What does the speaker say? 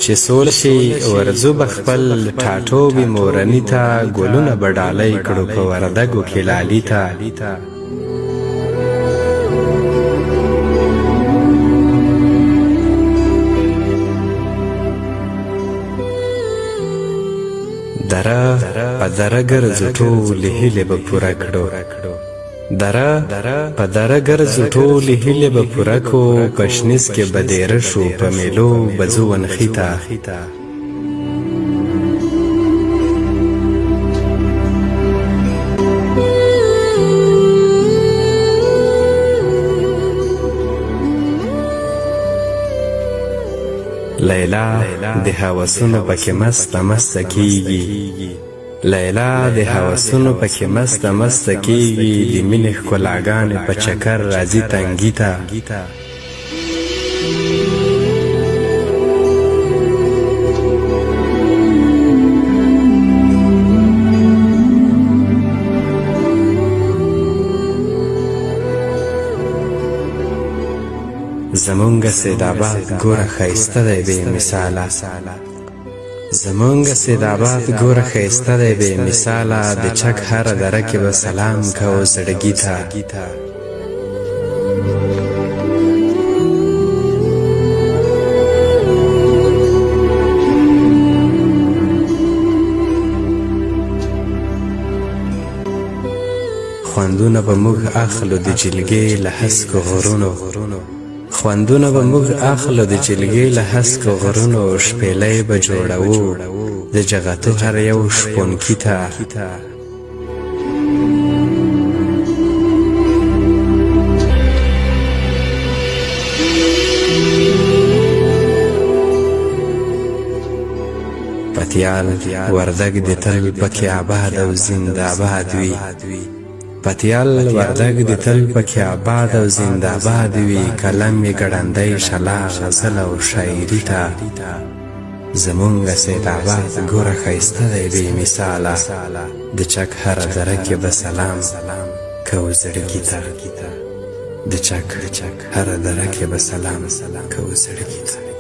چې سول شي ورځو بخپل ټاټوبې مورني ته ګلونه به ډالۍ کړو په وردګو کې لالي ته دره په دره ګرځو ټولې هیلې به پوره کړو دره په دره ګرځو ټولې هیلې به پوره کړو په شنیز کې به دیره شو په میلو به ځو ونخي ته لیلا د هوسونو پکې مسته مسته کیږي لیلا د هوسونو پکې مسته مسته کیږي د مینې ښکلاګانې په چکر راځي تنګي ته زمونږ سیدآباد ګوره ښایسته دی بې مثاله زمونږ سیدآباد ګوره ښایسته دی بې مثاله د چک هره دره کې به سلام کوو زړګي ته خوندونه به موږ اخلو د جلګې له هسکو غرونو خوندونه به موږ اخلو د جلګې له هسکو غرونو شپېلۍ به جوړوو د جغتو هر یو شپونکي ته پتیال وردګ د تل پکې آباد او زنده‌باد وي پتیال وردګ د تل پکې آباد او زنده‌باد وي کلم یې ګړندی شلا غزل او شاعري ته زمونږ سیدآباد ګوره ښایسته دی بې مثاله د چک هره دره کې به سلام کوو زړګي ته د چک هره دره کې به سلام کوو زړګي ته